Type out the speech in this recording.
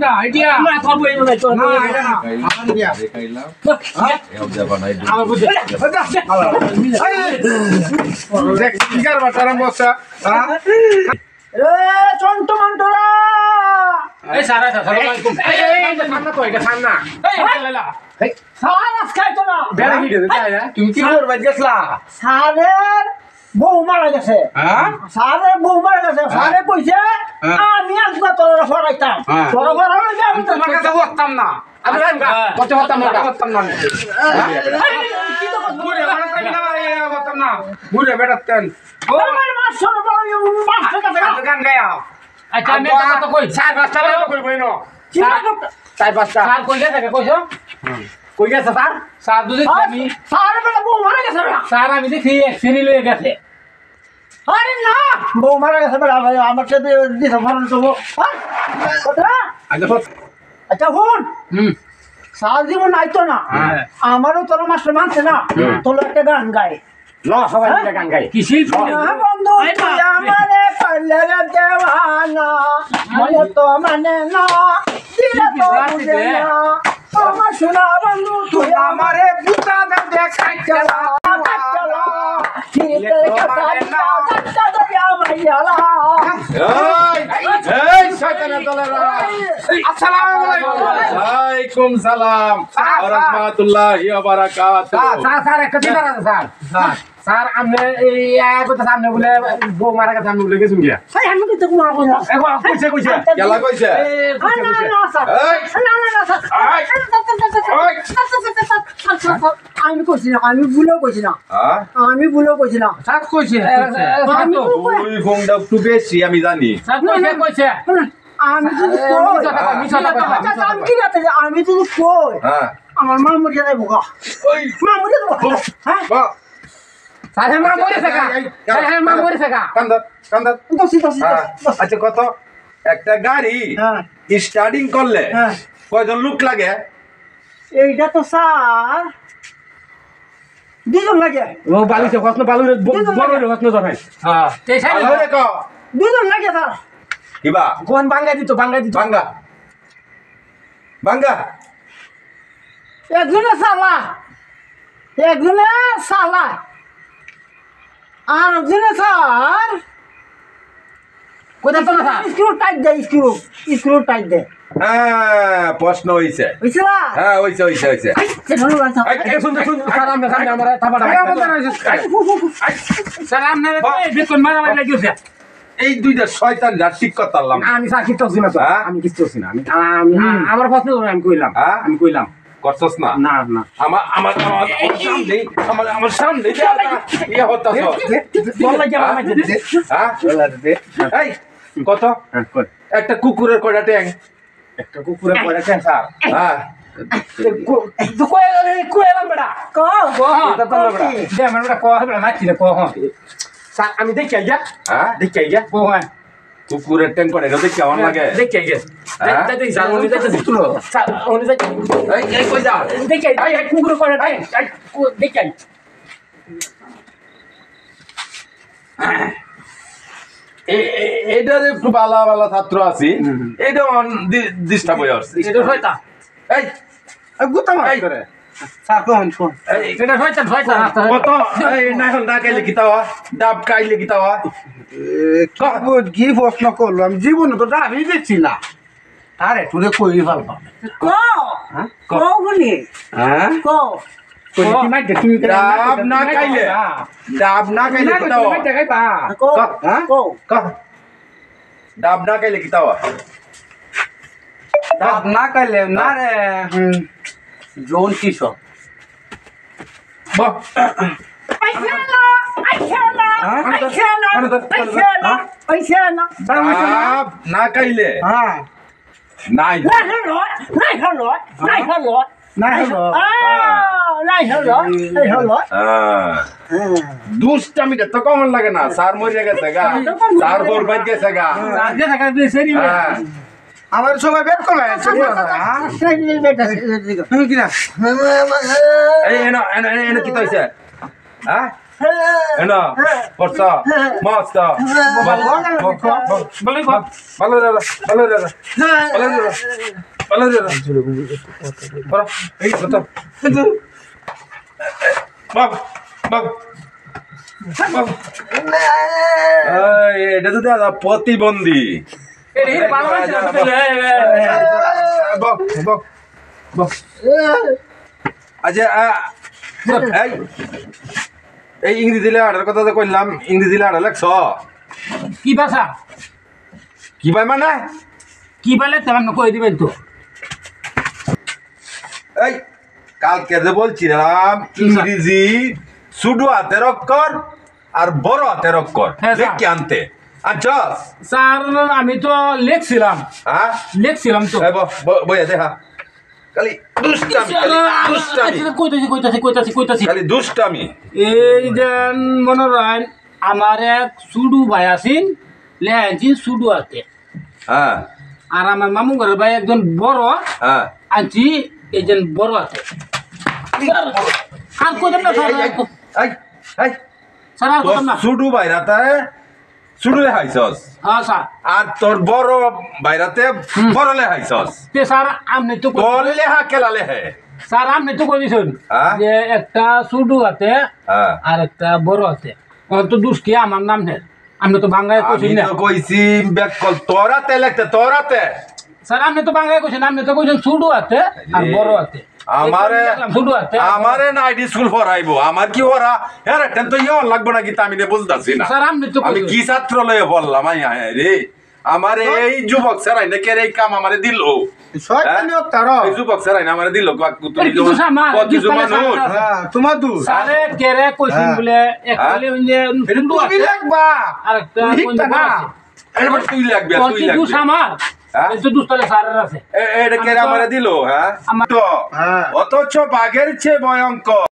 কোনটা আইডিয়া না করব এই না না আইডিয়া না আমার দিয়া দেখাইলাম এও যাবা নাই আমার বুঝে দেখ কি করবা তারা বসা হ্যাঁ এ চন্ট মন্টরা এই সারা সালামালাইকুম এই সামনে তো এটা সামনে এই লালা এই সার আজকে তো না বেড়া কি দিতে চাই তুমি কি করবা গেছলা সারের বউ মারা গেছে হ্যাঁ সারের বউ মারা গেছে সারে কইছে আমি একবার তোর সরাইতাম তোর সরাইলে আমি তোমার কাছে হতাম না আমি কত হতাম না কি তো ঘুরে মানে তাই না এই হতাম না ঘুরে বেড়াতেন আমার মাছ সরবরাহ মাছ কাছে গান গায়া আচ্ছা আমি তো কই চার পাঁচটা তো কই বইনো চার পাঁচটা স্যার কই গেছে কইছো কই গেছে স্যার স্যার দুধে আমি সারে বেলা বউ মারা গেছে স্যার আমি দেখি এক্সিডেন্ট হয়ে গেছে আরে না বউ মারা গেছে বেলা আমার সাথে দিতে ফোন তো কথা আচ্ছা ফোন সার জীবন নাইতো না আমারও তোর মাস্টার মানছে না তোর একটা গান গায় ল সবাই মিলে গান গাই কি শিল্প বন্ধু তুই আমারে পাল্লার দেওয়ানা মনে তো মানে না দিলে তো বুঝে না আমার সোনা বন্ধু তুই আমারে বুতা দেখাই চলা চিতে কথা না কথা দয়া মাইয়ালা এই শয়তানের দলেরা আসসালামু আলাইকুম ওয়ালাইকুম সালাম ওয়া রাহমাতুল্লাহি ওয়া বারাকাতুহু স্যার একটা দিন আছে স্যার স্যার আপনি এই কথা সামনে বলে বউ মারা গেছে সামনে বলে গেছুন গিয়া সেই আমি কিন্তু কোন কথা একবার কইছে কইছে কেলা কইছে আমি কইছি না আমি ভুলেও কইছি না হ্যাঁ আমি ভুলেও কইছি না স্যার কইছে আমি তুই ফোনটা একটু বেশি আমি জানি স্যার কইছে কইছে আমি যদি আমি কি রাতে আমি যদি কই হ্যাঁ আমার মা মরে যাবে বোকা ওই মা মরে যাবো হ্যাঁ বা স্যার মা মরেছে কা স্যার মা মরেছে কা কান্দা দোষী দোষী হ্যাঁ আচ্ছা কত একটা গাড়ি হ্যাঁ স্টার্টিং করলে হ্যাঁ কয়জন লোক লাগে এইটা তো স্যার দুজন লাগে ও বালিছে কষ্ট বালু বড় রে কষ্ট ধরে হ্যাঁ তেসাই ভালো রে ক দুজন লাগে স্যার কিবা কোন বাঙ্গা দিত বাঙ্গা বাঙ্গা একজনে সালা আর একজনে স্যার কোথায় তো না স্যার স্ক্রু টাইট দে হ্যাঁ প্রশ্ন হইছে বুঝছো না হ্যাঁ হইছে ধন্যবাদ এই শুন স্যার আমরা সামনে আমরা থাপাটা স্যার আপনি বেতন মারা মারা লাগিছে এই দুইটা শয়তান যা ঠিক করতাম আমি স্যার কি করছি না হ্যাঁ? আমি কিছু করছি না আমি আমার প্রশ্ন আমি কইলাম হ্যাঁ? আমি কইলাম করছস না না না আমার সামনে ইয়ে হতাছ বললা কি আমার মাঝে হ্যাঁ এই কত একটা কুকুরের কয়টা ট্যাং একটা কুকুরে পড়ে স্যার হ্যাঁ কইলাম বেটা কো এটা তো বেটা দে আমার বেটা কো বেটা নাকি রে কো স্যার আমি দেখি আইয়া হ্যাঁ দেখি আইয়া কো হ্যাঁ কুকুরের ট্যাং করে এটা কেমন লাগে দেখি আইয়া হ্যাঁ? দেখি স্যার উনি দেখি তুলো স্যার উনি দেখি এই কই যা দেখি আই কুকুরে পড়ে দেখি আই এইটার একটু বালা বালা ছাত্র আছি এইটা ডিস্টার্ব হয়ে আসছে এটা হয়তা এই গুতা মার করে স্যার কোন শুন এটা হয়তা কত এই না এখন না কাইলে কি তাওয়া ডাব কাইলে কি তাওয়া কি প্রশ্ন করলো আমি জীবনে তো ডাবি দেখছি না আরে তুই কই ভালো কো বলি হ্যাঁ কো কি মাই দে তুমি ডাব না কাইলে কি তাওয়া কো হ্যাঁ কো ডাব না কাইলে কি তাওয়া ডাব না কাইলে না রে জোন কিশোর বাহ ডাব না কাইলে হ্যাঁ নাই দুষ্টামিটা তো কমন লাগে না স্যার মরে গেছে গা স্যার বোর বাদ গেছে গা হ্যাঁ। আমার সবাই বের করে তুমি কি না এই এনো কি হইছে হ্যাঁ এনা পড়ছা মস্ত বলি কর ভালো রে ভালো রে ভালো রে ভালো রে পড়া এই কথা বাবা বাবা এটা তো দাদা প্রতিবন্ধী এই ভালো আছে আচ্ছা এই ইংরেজি লেখাটার কথা তো কইলাম ইংরেজি লেখাটা লেখছ কি ভাষা কি ভাই মানে কি বলে তেমন কই দিবেন তো এই কালকে যে বলছিলাম ইংরেজি শুধু হাতের অক্ষর আর বড় হাতের অক্ষর হ্যাঁ, স্যার। দেখি আনতে আচ্ছা স্যার আমি তো হ্যাঁ লিখছিলাম তো বইয়া দেখা খালি দুষ্টামি কইতাছি খালি দুষ্টামি এই যে মনে রাখেন আমার এক সুডু ভাই আছেন লেহানছিন সুডু আছে হ্যাঁ আর আমার মামু ঘরের ভাই একজন বড় হ্যাঁ আনছি এই যে বড় আছে আর কইতাম না স্যার এই এই স্যার আর কইতাম না শুধু বাইরাতে শুধু লেখাইছস হ্যাঁ স্যার আর তোর বড় বাইরাতে বড় লেখাইছস তে স্যার আপনি তো তোর লেখা কেলা লেহে স্যার আপনি তো কইছেন হ্যাঁ? যে একটা সুডু আছে হ্যাঁ আর একটা বড় আছে তো দুষ্টি আমার নাম নেই আপনি তো বাংলায় আমি কইছেন না তো কইছি ব্যাক কল তোরাতে লিখতে তোরাতে স্যার আপনি তো বাংলায় কইছেন আপনি তো কইছেন সুডু আছে আর বড় আছে সুডু আছে আমারে নাইট স্কুল পড়াইবো আমার কি ওরা হ্যাঁ টেন তো ইয়ে লাগবো নাকি তা আমি বুঝতাছি না স্যার আপনি তো আমি কি ছাত্র লয়ে বললাম রে আমার এই যুবক স্যারাই না কে এই কাম আমারে দিল শয়তানি তার এই যুবক স্যারাই না আমারে দিল কিছু সামান, কিছু মানুষ তোমার দু স্যারে কেরে কইছেন বলে একবারে যে সুডু তুমি আছে লাগবা আর একটা লিখতা না। এবার তুই লাগবে কোন তুই কি দুষ লাগবে আমার হ্যাঁ? এই তো দুস্তলে স্যারের আছে এটা কে আমারে দিল হ্যাঁ আমার- তো হ্যাঁ। অথচ বাঘের চেয়ে ভয়ঙ্কর